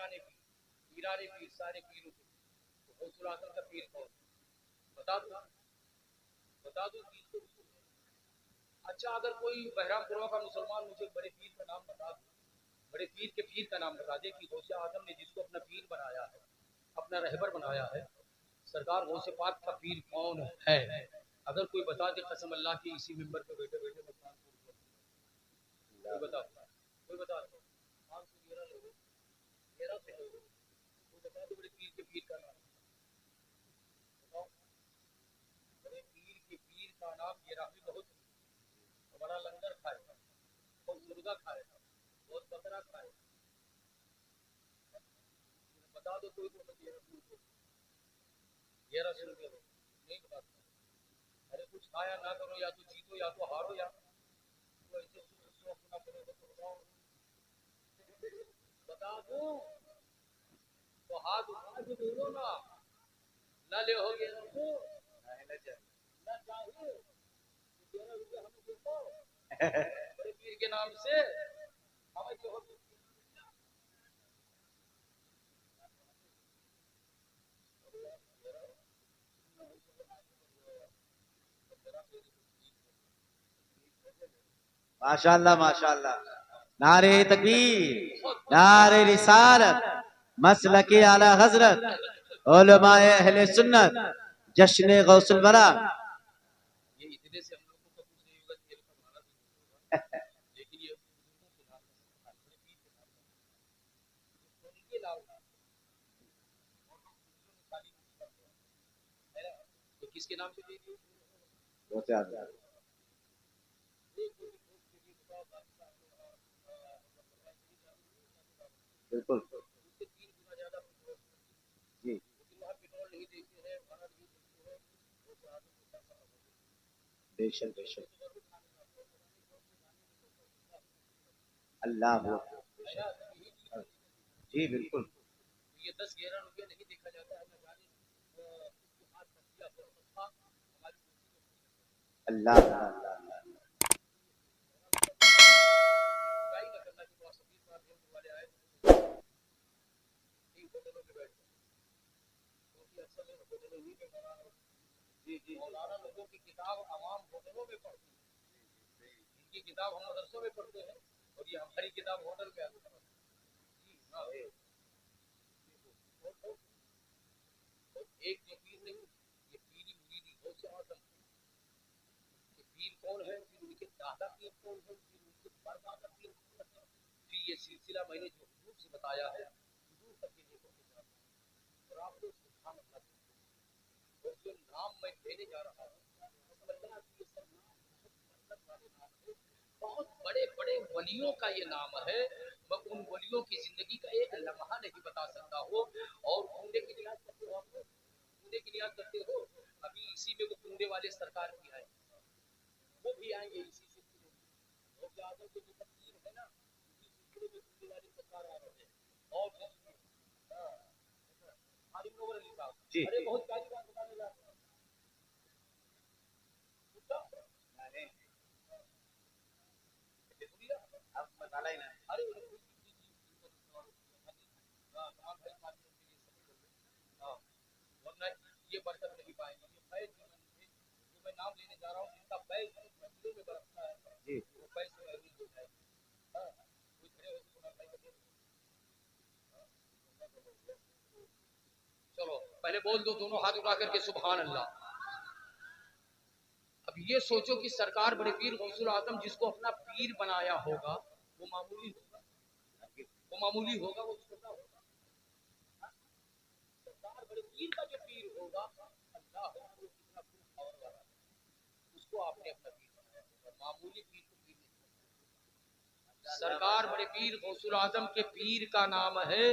जाने पीर, पीराने पीर, सारे पीरों के तो गौसुल आजम का पीर कौन? बता दो पीर को। अच्छा, अगर कोई बहरामपुरा का मुसलमान मुझे बड़े पीर का नाम बता दे, बड़े पीर के पीर का नाम बता दे कि गौसे आजम ने जिसको अपना पीर बनाया है, अपना रहबर बनाया है, सरकार गौसे पाक का पीर कौन है? अगर कोई बता दे कसम अल्लाह की, इसी मिंबर पे बैठे बैठे कोई बता दो, कोई बता दो, 511 लोग, 1300 लोग, कोई बता दो बड़े पीर के पीर का नाम बताओ। बड़े पीर के पीर का नाम ये राही बहुत बड़ा लंगर खाएगा, बहुत मुर्गा खाएगा, बहुत बकरा खाएगा, बता दो कोई तो 1100 रुपये नहीं बता सकते। अरे कुछ खाया ना करो, या तो जीतो या तो हारो, या तो ऐसे शौक ना करो तो बताओ, बता दो तो हाथ उठा के बोलो ना, न ले हो गया तो ना चाहिए 11 रुपये हमें दे दो बड़े पीर के नाम से हमें जो माशाअल्लाह माशाअल्लाह। नारे तकबीर, नारे रिसालत, मसलके आला हजरत, उलमाए अहले सुन्नत, जश्न गौसुल बरा। ये इतने से हम लोगों को कुछ नहीं होगा, तेल का माला भी नहीं होगा, लेकिन ये तो किसके नाम पे दे दिए? बिल्कुल जी। पेट्रोल नहीं देते हैं, खाना नहीं देते हैं, बेशक बेशक, अल्लाह जी बिल्कुल। ये 10-11 रुपये नहीं देखा जाता है, अल्लाह मौलाना लोगों की किताब आवाम होटलों में पढ़ती है, इनकी किताब हम मदरसों में पढ़ते हैं और ये हमारी किताब होटल में आती है। एक जो पीर नहीं, ये पीरी मुरीदी गौसे आजम, ये पीर कौन है, फिर उनके दादा पीर कौन है, फिर उनके परदादा पीर कौन है, फिर ये सिलसिला मैंने जो हुजूर से बताया है, हुजूर तक के लिए और आपको सुभान अल्लाह, और जो नाम मैं लेने जा रहा हूँ, बहुत बड़े बड़े वलियों का ये नाम है। मैं उन वलियों की जिंदगी का एक लम्हा नहीं बता सकता हो। और कुंडे की नियाज करते हो, आप कुंडे की नियाज करते हो, अभी इसी में वो कुंडे वाले सरकार भी आए, वो भी आएंगे इसी सिलसिले में, और आजम के जो तकदीर है ना, इसी सिलसिले में कुंडे वाली सरकार आ रहे हैं। और जी, अरे बहुत प्यारी बात बताने जा रहे हैं। अरे ये बरकत नहीं पाएंगे, ये फैज जीवन से जो मैं नाम लेने जा रहा हूँ, जिनका फैज मस्जिदों में बरसता है जी, वो फैज से महरूम हो जाएगा। कोई खड़े हो तो भाई चलो पहले बोल दो, दोनों हाथ उठा करके सुभान अल्लाह। अब ये सोचो कि सरकार बड़े पीर गौसुल आजम जिसको अपना पीर बनाया होगा, वो मामूली होगा, वो मामूली होगा, वो छोटा होगा। सरकार बड़े पीर का जो पीर होगा, अल्लाह होगा, वो कितना खूब पावर वाला है, उसको आपने अपना पीर बनाया होगा, मामूली पीर को पीर नहीं। सरकार बड़े पीर गौसुल आजम के पीर का नाम है,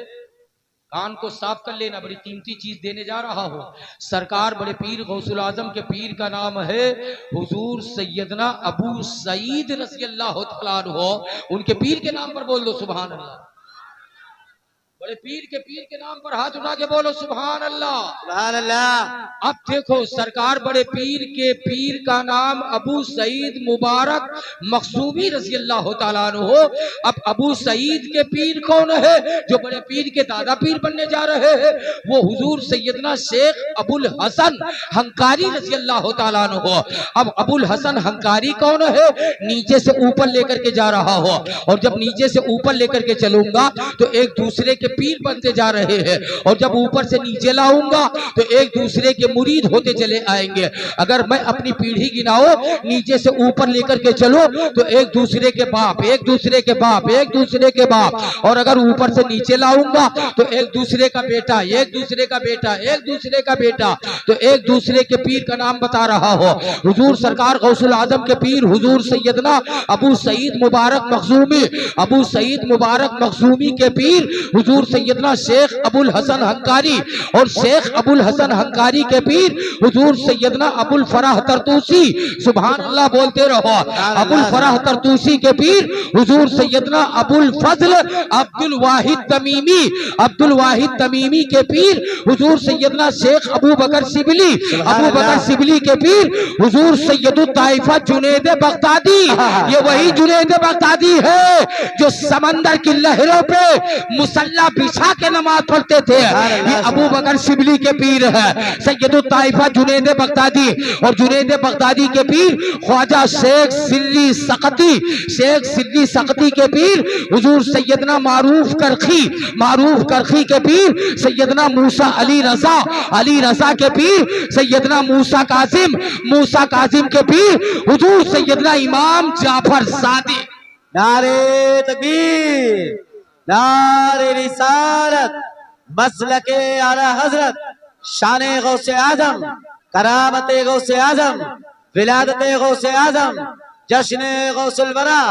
कान को साफ कर लेना, बड़ी कीमती चीज देने जा रहा हूँ। सरकार बड़े पीर गौसुल आजम के पीर का नाम है हुजूर सैयदना अबू सईद रज़ी अल्लाह तआला अन्हु। उनके पीर के नाम पर बोल दो सुभान अल्लाह। बड़े पीर के नाम पर हाथ उठा के बोलो सुभान अल्लाह, सुभान अल्लाह। अब देखो सरकार बड़े पीर के पीर का नाम अबू सईद मुबारक मखसूमी रज़ी अल्लाह तआला अन्हु। अब अबू सईद के पीर कौन है? जो बड़े पीर के दादा पीर बनने जा रहे हैं, वो हुजूर सैयदना शेख अबुल हसन हंकारी रज़ी अल्लाह ताला अन्हु। अब अबुल हसन हंकारी कौन है? नीचे से ऊपर लेकर के जा रहा हो, और जब नीचे से ऊपर लेकर के चलूंगा तो एक दूसरे के पीर बनते जा रहे हैं, और जब ऊपर से नीचे लाऊंगा तो एक दूसरे के मुरीद होते चले आएंगे। अगर मैं अपनी पीढ़ी गिनाओ, नीचे से ऊपर लेकर के चलो तो एक दूसरे के बाप, एक दूसरे के बाप, एक दूसरे के बाप, और अगर ऊपर से नीचे लाऊंगा तो एक दूसरे का बेटा, एक दूसरे का बेटा, एक दूसरे का बेटा, तो एक दूसरे के पीर का नाम बता रहा हो। हुजूर सरकार गौसुल आजम के पीर हुजूर सैयदना अबू सईद मुबारक मखजूमी, अबू सईद मुबारक मखजूमी के पीर हुजूर सैयदना शेख अबुल हसन हंकारी, और शेख अबुल हसन हंकारी के पीर हुजूर सैयदना अबुल फराह तरतूसी। सुभान अल्लाह बोलते रहो। अबुल फराह तरतूसी के पीर हुजूर सैयदना अबुल फजल अब्दुल वाहिद तमीमी, अब्दुल वाहिद तमीमी के पीर हुजूर सैयदना शेख अबू बकर सिबली, अबू बकर सिबली के पीर हुजूर सैयदुल ताइफा जुनैद बगदादी। ये वही जुनैद बगदादी है जो समंदर की लहरों पे मुसल्ला बिछा के नमाज पढ़ते थे। ये अबू बकर सिबली के पीर है सैयदुल ताइफा जुनैद बगदादी। और जुनैद बगदादी के पीर ख्वाजा शेख सिल्ली सकती, शेख सिल्ली सकती के पीर हुजूर सैयदना मारूफ करखी, मारूफ करखी के पीर सैयदना मूसा अली रजा, अली रजा के पीर सैयदना मूसा कासिम, मूसा कासिम के पीर हुजूर सैयदना इमाम जाफर सादिक। नारे तकबीर, नारे रिसालत, मसलके आला हजरत, शाने गौसे आजम, करामते गौसे आजम, विलादते गौसे आजम, जश्ने गौसुल वरा।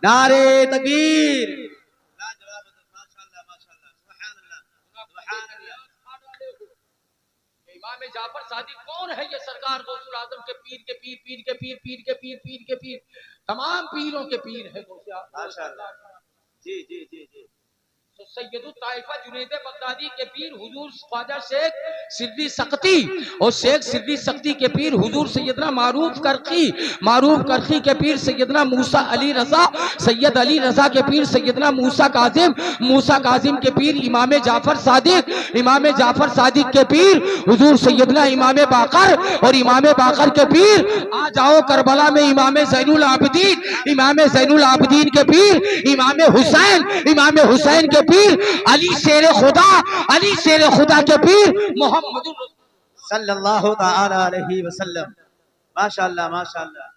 नारे तकबीर। इमाम जाफर सादिक कौन है? ये सरकार गौसुल आजम के पीर के पीर, पीर के पीर, पीर के पीर, पीर के पीर, तमाम पीरों के पीर है गौसे आजम। माशाअल्लाह। जी जी जी जी। तो सैयदुल ताइफा जुनैद बगदादी के पीर हुजूर ख्वाजा शेख सिद्दी सकती, और शेख सिद्दी सकती के पीर हुजूर सैयदना मारूफ करखी, मारूफ करखी के पीर सैयदना मूसा अली रजा, सैयद अली रजा के पीर सैयदना मूसा काजिम, मूसा काजिम के पीर इमाम जाफर सादिक, इमाम जाफर सादिक के पीर हुजूर सैयदना इमाम बाकर, और इमाम बाकर के पीर आ जाओ करबला में इमाम ज़ैनुल आबिदीन, इमाम ज़ैनुल आबिदीन के पीर इमाम हुसैन, इमाम हुसैन के पीर अली शेर खुदा, अली शेर खुदा के पीर मोहम्मद सल्लल्लाहु ताला अलैहि वसल्लम। माशाअल्लाह माशाअल्लाह।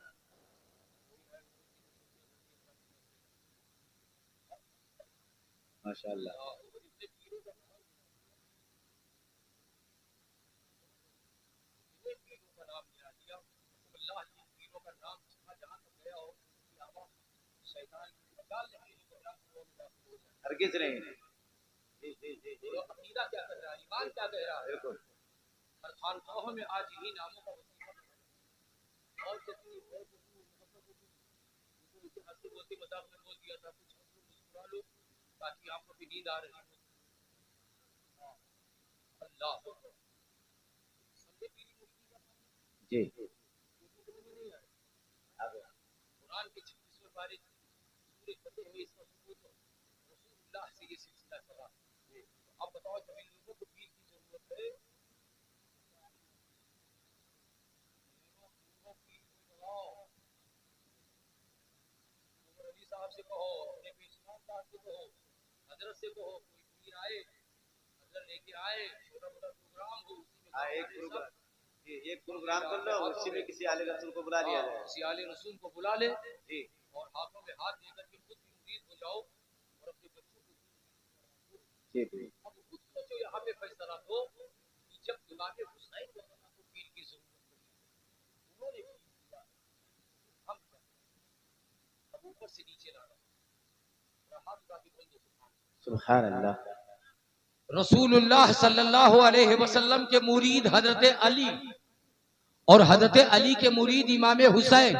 माशाअल्लाह। हरगिज़ नहीं। जी जी जी जी। अकीदा क्या कर रहा है, ईमान क्या कह रहा है? बिल्कुल। हर खानकाहों में आज यही नामों का और कितनी हंसी बोलती मजाक में बोल दिया था, कुछ मुस्कुरा लो ताकि आपको भी नींद आ रही हो। अल्लाह जी। कुरान के 26वें पारे सूरह फतह में इसका सबूत है। रसूलुल्लाह से ये सिलसिला चला। अब बताओ जब इन लोगों को पीर की जरूरत है, अली साहब से कहो, अपने इस्लाम साहब से कहो, हजरत से कहो, कोई पीर आए, हजरत लेके आए, छोटा मोटा प्रोग्राम हो, एक प्रोग्राम कर लो, उसी में किसी आले रसूल को बुला लिया जाए, किसी आले रसूल को बुला ले जी, और हाथों में हाथ देकर के खुद भी मुरीद हो जाओ और अपने बच्चों को जी जी। अब खुद सोचो यहाँ पे फैसला दो कि जब इमाम हुसैन को पीर की जरूरत पड़ी, उन्होंने हम अब ऊपर से नीचे लाना, हाथ उठा के बोल दो सुभान अल्लाह। रसूलुल्लाह सल्लल्लाहु अलैहि वसल्लम के मुरीद हजरत अली और हजरत अली के मुरीद इमाम हुसैन,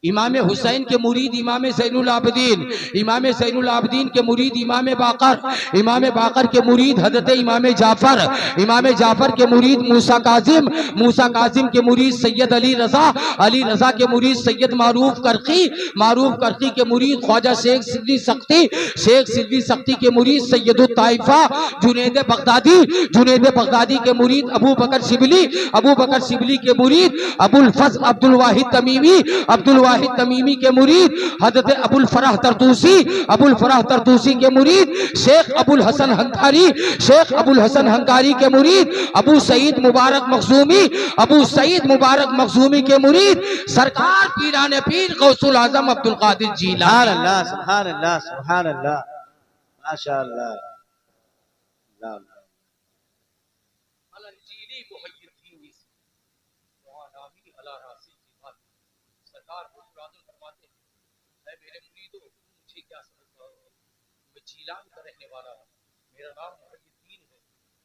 इमाम हुसैन के मुरीद इमाम ज़ैनुल आबिदीन, इमाम ज़ैनुल आबिदीन के मुरीद इमाम बाकर, इमाम बाकर के मुरीद हजरत इमाम जाफर, इमाम जाफर के मुरीद मूसा काजिम, मूसा काजिम के मुरीद सैयद अली रजा, अली रजा के मुरीद सैयद मारूफ करकी, मारूफ करकी के मुरीद ख्वाजा शेख सिद्दी सख्ती, शेख सिद्दी सख्ती के मुरीद सैयदुत ताइफा जुनैद बगदादी, जुनैद बगदादी के मुरीद अबू बकर शिबली, अबू बकर शिबली के मुरीद अबुल फज़ल अब्दुल वाहिद तमीमी, अब्दुल वाहिद तमीमी के मुरीद हजरत अबुल फराह तरतूसी, अबुल फराह तरतूसी के मुरीद शेख अबुल हसन हंकारी, शेख अबुल हसन हंकारी के मुरीद अबू सईद मुबारक मखजूमी, अबू सईद मुबारक मखजूमी के मुरीद सरकार पीराने पीर गौसुल आजम अब्दुल कादिर जीलानी। सुभान अल्लाह, सुभान अल्लाह, माशाअल्लाह। सरकार फरमाते हैं, मैं मेरे मुरीदों मुझे क्या समझता हो, मैं जीलान का रहने वाला हूँ, मेरा नाम मुहय्यिद्दीन है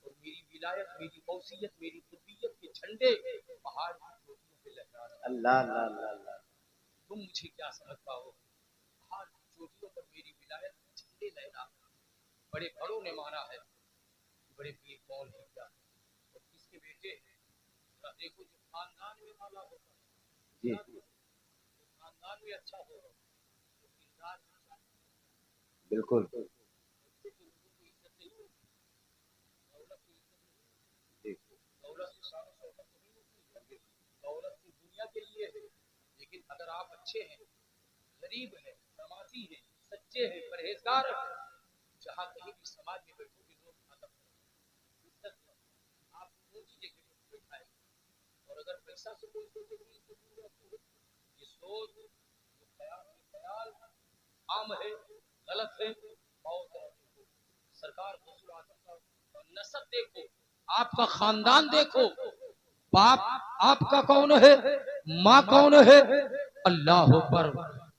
और मेरी विलायत, मेरी मौसियत, मेरी कुर्बियत के झंडे पहाड़ की चोटियों पे लहरा रहे हैं। अल्लाह अल्लाह अल्लाह अल्लाह। तुम मुझे क्या समझता हो, पहाड़ की चोटियों पर मेरी विलायत के झंडे लहरा। बड़े बड़ों ने माना है बड़े पीर कौन है क्या और किसके बेटे हैं। देखो जो खानदान में माला होता है, खानदान में अच्छा हो, बिल्कुल दौलत की दुनिया के लिए है, लेकिन अगर आप अच्छे हैं, गरीब हैं, नमाजी हैं, सच्चे हैं, परहेजगार हैं, जहाँ कहीं भी समाज में बैठोगे लोग खत्म आप ऊंची जगह पर बैठाएंगे। और अगर पैसा से कोई सोचेगी ये सोच ख्याल आम है, गलत है। सरकार गौसुल आजम का नसब देखो, आपका खानदान देखो, बाप आपका कौन है, माँ कौन है, अल्लाह पर,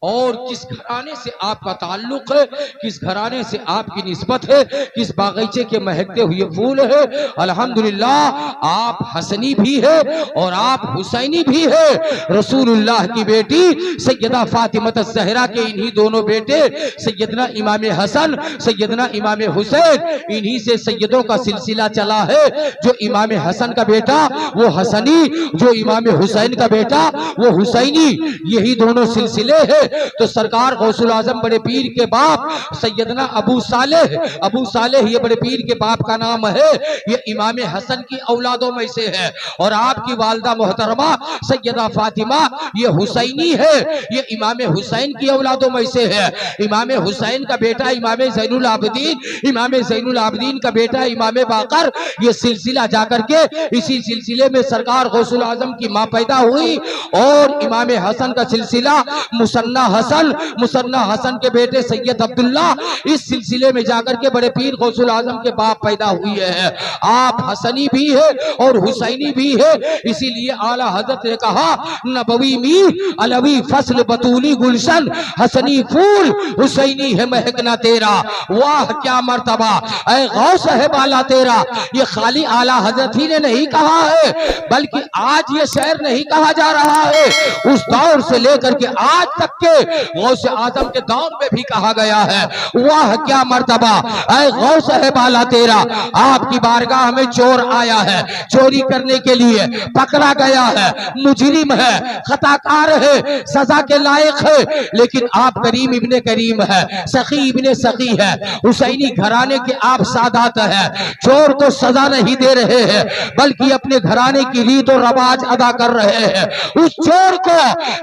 और किस घराने से आपका ताल्लुक है, किस घराने से आपकी निस्बत है, किस बागीचे के महकते हुए फूल है। अल्हम्दुलिल्लाह आप हसनी भी है और आप हुसैनी भी है। रसूलुल्लाह की बेटी सैयदा फातिमा ज़हरा के इन्हीं दोनों बेटे सैयदना इमाम हसन, सैयदना इमाम हुसैन, इन्हीं से सैयदों का सिलसिला चला है। जो इमाम हसन का बेटा वो हसनी, जो इमाम हुसैन का बेटा वो हुसैनी, यही दोनों सिलसिले हैं। तो सरकार गौसुल आजम बड़े पीर के बाप सैयदना अबू सालेह, अबू सालेह ये बड़े पीर के बाप का नाम है। ये इमाम हसन की औलादों में से है और आपकी वालदा मोहतरमा सैयदा फातिमा ये हुसैनी है, ये इमाम हुसैन की औलादों में से है। इमाम हुसैन का बेटा इमाम ज़ैनुल आबिदीन, इमाम ज़ैनुल आबिदीन का बेटा इमाम बाकर, ये सिलसिला जाकर के इसी सिलसिले में सरकार गौसुल आजम की माँ पैदा हुई और इमाम हसन का सिलसिला मुसन्ना हसन, मुसन्ना हसन के बेटे सैयद अब्दुल्ला, इस सिलसिले में जाकर के बड़े पीर गौसुल आजम के बाप पैदा हुए हैं। आप हसनी भी है और हुसैनी भी है, इसीलिए आला हजरत ने कहा नबवी मी अलवी फसल बतूली गुलशन, हसनी फूल हुसैनी है महकना तेरा, वाह क्या मर्तबा ऐ गौस है बाला तेरा। ये खाली आला हजरत ही ने नहीं कहा है, बल्कि आज ये शेर नहीं कहा जा रहा है, उस दौर से लेकर के आज तक के गौस आजम के दौर में भी कहा गया है, वाह क्या मर्तबा ऐ गौस है बाला तेरा। आपकी बारगाह में चोर आया है, चोरी करने के लिए पकड़ा गया है, मुजरिम है, खताकार है, सजा के लायक है, लेकिन आप करीम इब्ने करीम है, सखी इब्ने सखी है, हुसैनी घराने के आप सादात है। चोर को सजा नहीं दे रहे हैं, बल्कि अपने घराने की रीत और रवाज अदा कर रहे हैं। उस चोर को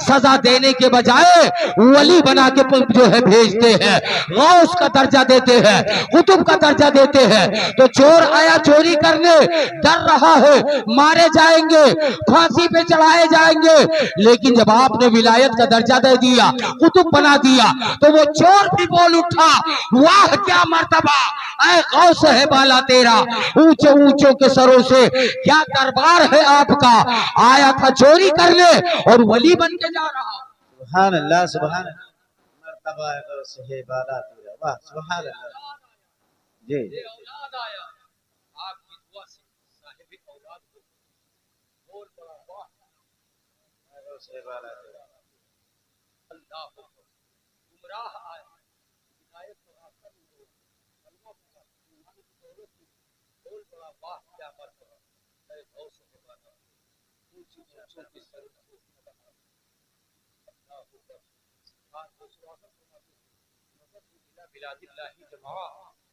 सजा देने के बजाय वली बना के जो है भेजते हैं, गौस का दर्जा देते हैं, कुतुब का दर्जा देते हैं। तो चोर आया चोरी करने, डर रहा है मारे जाएंगे, फांसी पे चढ़ाए जाएंगे, लेकिन जब आपने विलायत का दर्जा दे दिया, कुतुब बना दिया, तो वो चोर भी बोल उठा वाह क्या मर्तबा ऐ गौस है बाला तेरा। ऊंचे ऊंचों के सरों से क्या दरबार है आपका, आया था चोरी करने और वली बन के जा रहा। सुभान अल्लाह, सुभान अल्लाह, मर्तबा गौस है बाला तेरा, वाह सुभान अल्लाह। जी औलाद आया आपकी दुआ से, साहिब औलाद को बोल पड़ा वाह गौस है बाला तेरा। अल्लाह गुमराह आए हिदायत को आकर कलमा पढ़ा ईमान की दौलत की बोल पड़ा वाह क्या बात है ऐ गौस के बात ऊंची ऊंचों की सर अल्लाह अकबर आज गौस आकर फरमाते नजर इला बिलादिल्लाहि जमा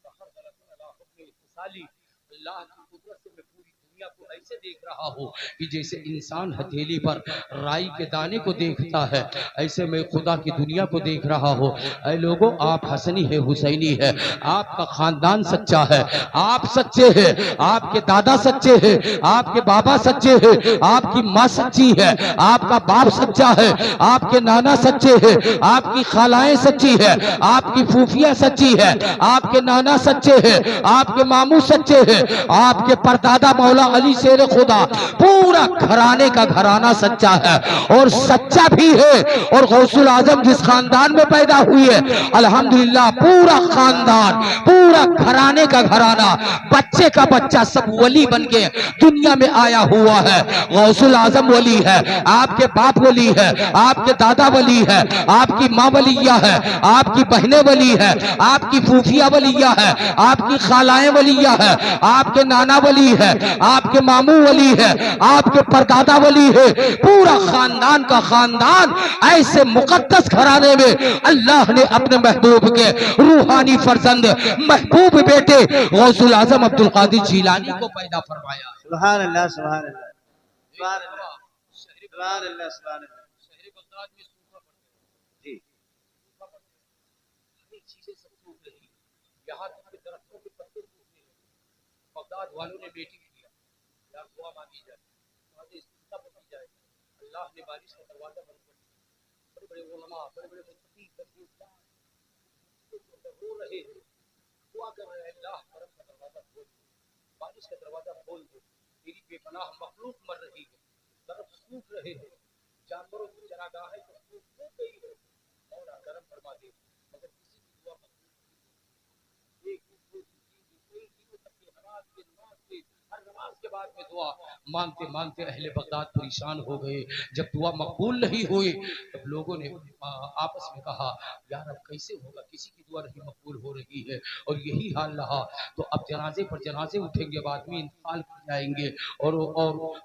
फखर गलतन अला हुक्म इत्तिसाली अल्लाह की कुदरत से मैं पूरी दुनिया को ऐसे देख रहा हूँ कि जैसे इंसान हथेली पर राई के दाने को देखता है, ऐसे मैं खुदा की दुनिया को देख रहा हूँ। ऐ लोगों, आप हसनी है, हुसैनी है, आपका खानदान सच्चा है, आप सच्चे हैं, आपके दादा सच्चे हैं, आपके बाबा सच्चे हैं, आपकी माँ सच्ची है, आपका बाप सच्चा है, आपके नाना सच्चे हैं, आपकी खालाएं सच्ची है, आपकी फूफियां सच्ची है, आपके नाना सच्चे हैं, आपके मामू सच्चे हैं, आपके परदादा मौला अली शेर खुदा, पूरा घराने का घराना सच्चा है और सच्चा भी है। और गौसुल आजम जिस खानदान में पैदा हुई है, अल्हम्दुलिल्लाह पूरा खानदान, पूरा घराने का घराना, बच्चे का बच्चा सब वली बन के दुनिया में आया हुआ है। गौसुल आजम वली है, आपके बाप वली है, आपके दादा वली है, आपकी माँ वलिया है, आपकी बहनें वली है, आपकी फूफिया वलिया है, आपकी खालाएं वलिया है, आपके नाना वली है, आपके मामू वली है, आपके परदादा वली है। पूरा खानदान का खानदान ऐसे मुकद्दस घराने में अल्लाह ने अपने महबूब के रूहानी फर्जंद महबूब बेटे गौसुल आजम अब्दुल कादिर जीलानी को पैदा फरमाया। सुभान अल्लाह, सुभान अल्लाह, सुभान अल्लाह, सुभान अल्लाह, सुभान अल्लाह। शहर बगदाद में सूखा पड़ गया जी, सूखा पड़ गया, अनेक चीजें सब सूख रही, यहाँ तक के दरख्तों के पत्ते सूखने लगे। बगदाद वालों ने बेटी किया, यार दुआ मांगी जाए, वहाँ से इस्तीफा पकी जाए। अल्लाह ने बारिश का दरवाजा बंद कर दिया। बड़े बड़े उलमा, बड़े बड़े मुत्तकी रो रहे हैं, दुआ कर रहे हैं, अल्लाह करम का दरवाजा खोल दो, बारिश का दरवाजा खोल दो, मेरी बेपनाह मखलूक मर रही है, दरख्त सूख रहे हैं, जानवरों की चरागाहें तो सूख गई है, मौला करम फरमा दे। मगर किसी की दुआ मकबूल, एक दूसरे की कई दिनों तक की नमाज के हर नमाज के बाद में दुआ मांगते मांगते अहले बगदाद परेशान हो गए। जब दुआ मकबूल नहीं हुई तब लोगों ने आपस में कहा, यार अब कैसे होगा, किसी की दुआ नहीं मकबूल हो रही है और यही हाल रहा तो अब जनाजे पर जनाजे उठेंगे, अब आदमी इंतकाल कर जाएंगे और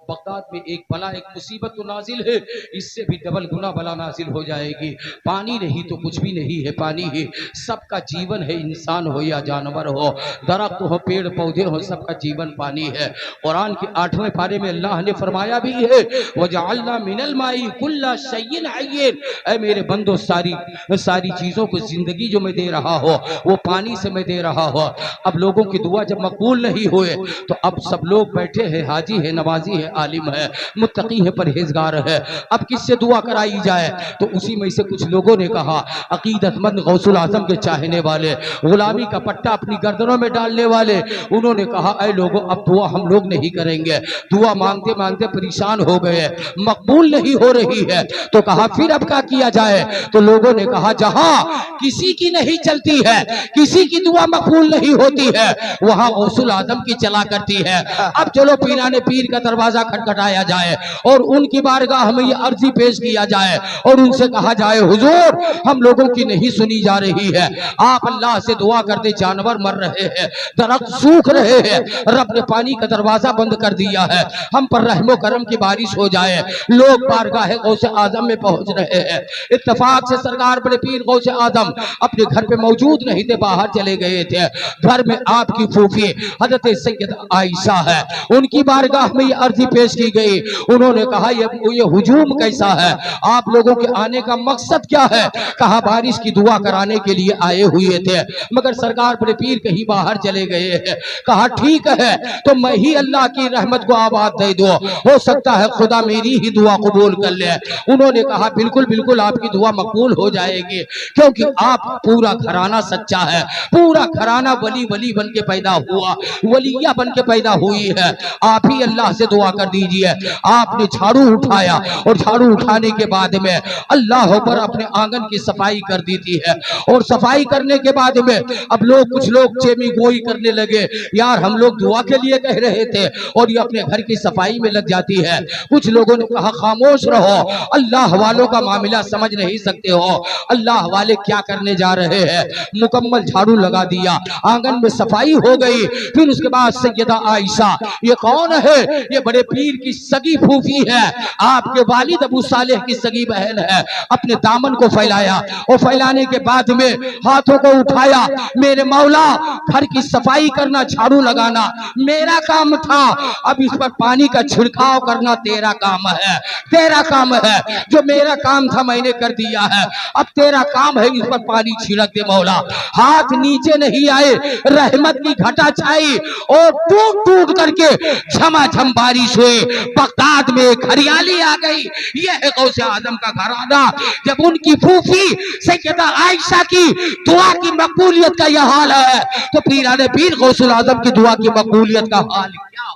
बगदाद में एक बला, एक मुसीबत तो नाजिल है, इससे भी डबल गुना बला नाजिल हो जाएगी। पानी नहीं तो कुछ भी नहीं है, पानी ही सबका जीवन है, इंसान हो या जानवर हो, दरख्त हो, पेड़ पौधे हो, सबका जीवन पानी है। कुरान के 8वें पारे में अल्लाह ने फरमाया भी है, वजअलना मिनल माई कुल्ला शैइन हय्यिन, ऐ मेरे बंदो सारी चीजों को जिंदगी जो मैं दे रहा हो वो पानी से मैं दे रहा हो। अब लोगों की दुआ जब मकबूल नहीं हुए तो अब सब लोग बैठे हैं, हाजी है, नवाजी है, आलिम है, मुत्तकी है, परहेजगार है, अब किससे दुआ कराई जाए? तो उसी में से कुछ लोगों ने कहा, अकीदतमंद गौसुल आजम के चाहने वाले, गुलामी का पट्टा अपनी गर्दनों में डालने वाले, उन्होंने कहा, ऐ लोगों अब दुआ हम लोग नहीं करेंगे, दुआ मांगते मांगते परेशान हो गए, मकबूल नहीं हो रही है। तो कहा फिर अब क्या किया जाए? तो लोगों ने कहा, जहां किसी की नहीं चलती है, किसी की दुआ मकबूल नहीं होती है, वहां गौसुल आजम की चला करती है। अब चलो पीराने पीर का दरवाजा खटखटाया जाए और उनकी बारगाह में ये अर्जी पेश किया जाए और उनसे कहा जाए, हुजूर हम लोगों की नहीं सुनी जा रही है, आप अल्लाह से दुआ कर दे, जानवर मर रहे हैं, दरख्त सूख रहे हैं, रब ने पानी का दरवाजा बंद कर दिया है, हम पर रहमो करम की बारिश हो जाए। लोग बारगाह गौसे आजम में पहुंच रहे हैं। इत्तेफाक से सरकार बड़े पीर गौसे आजम अपने घर पे मौजूद नहीं थे, बाहर चले गए थे। घर में आपकी फूफी हजरत सैयद आयशा है, उनकी बारगाह में ये अर्जी पेश की गई। उन्होंने कहा, ये हुजूम कैसा है, आप लोगों के आने का मकसद क्या है? कहा बारिश की दुआ कराने के लिए आए हुए थे, मगर सरकार बड़े पीर कहीं बाहर चले गए हैं। कहा ठीक है, तो मैं ही अल्लाह की रहमत को आवाज दे दो, हो सकता है खुदा मेरी ही दुआ कबूल कर ले। उन्होंने कहा बिल्कुल बिल्कुल आपकी दुआ मकबूल हो जाएगी, क्योंकि आप पूरा घराना सच्चा है, पूरा घराना वली वली बन के पैदा हुआ, वलिया बन के पैदा हुई है। आप ही अल्लाह से दुआ कर दीजिए। आपने झाड़ू उठाया और झाड़ू उठाने के बाद में अल्लाह पर अपने आंगन की सफाई कर दी थी है, और सफाई करने के बाद में अब कुछ लोग चेमी गोई करने लगे, यार हम लोग दुआ के लिए कह रहे थे, और ये अपने घर की सफाई में लग जाती है। कुछ लोगों ने कहा खामोश रहो, अल्लाह वालों का मामला समझ नहीं सकते हो, अल्लाह वाले क्या करने जा रहे हैं। मुकम्मल झाड़ू लगा दिया, आंगन में सफाई हो गई। फिर उसके बाद सैयदा आयशा, ये कौन है? ये बड़े पीर की सगी फूफी है, आपके वालिद अबू सालेह की सगी बहन है। अपने दामन को फैलाया और फैलाने के बाद में हाथों को उठाया, मेरे मौला घर की सफाई करना, झाड़ू लगाना मेरा काम था, अब इस पर पानी का छिड़काव करना तेरा काम है, तेरा काम है। जो मेरा काम था मैंने कर दिया है, अब तेरा काम है इस पर पानी छिड़क दे मौला। हाथ नीचे नहीं आए, रहमत की घटा छाई और टूट टूट करके झमाझम बारिश हुई। बगदाद में एक हरियाली आ गई। यह है गौसे आजम का घराना। जब उनकी फूफी सैयदा आयशा की दुआ की मकबूलियत का यह हाल है, तो पीराने पीर गौसुल आजम की दुआ की मकबूलियत का हाल क्या?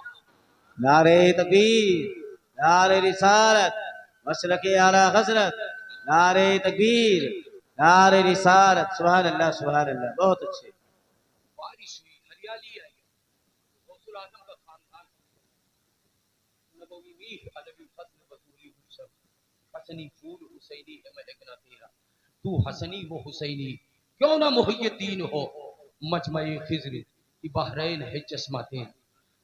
नारे तकबीर, नारे रिसालत, मसलके आला हजरत, नारे तकबीर, नारे रिसालत, सुभान अल्लाह सुभान अल्लाह। बहुत अच्छे। बारिश हुई, हरियाली आई, गौसुल आजम का खानदान नबवी मीठ अदबी फज़्ल बतूली हुसैन हसनी फूल हुसैनी है महकना तेरा, तू हसनी वो हुसैनी क्यों ना मुहिय्यद्दीन हो, मजमए खिज़्र की बहरैन है चश्मा तेरा।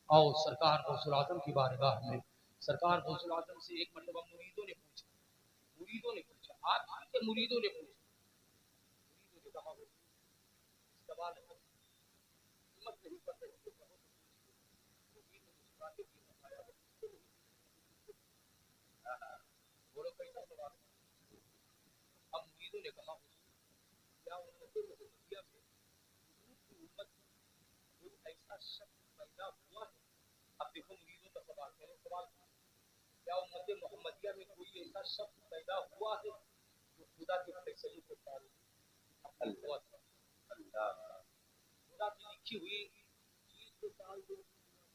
आओ सरकार गौसुल आजम की बारगाह में। सरकार गौसुल आजम से एक मरतबा मुरीदों ने पूछा, आप के मुरीदों ने पूछा, मुरीदों ने कहा सवाल है, हिम्मत नहीं कर रहे तो कहो, मुरीद ने मुस्कुरा के बताया, बोलो कैसा सवाल है? अब मुरीदों ने कहा, क्या उम्मत मोहम्मदिया में की उम्मत कोई ऐसा शख्स पैदा हुआ है? अब देखो मुरीदों का सवाल, मैंने सवाल पूछा, क्या उम्मत मोहम्मदिया में कोई ऐसा शख्स पैदा हुआ है जो खुदा के फैसले को टाल दे? अल्लाह, खुदा की लिखी हुई चीज को टाल दे?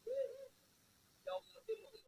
क्या उम्मत मोहम्मदिया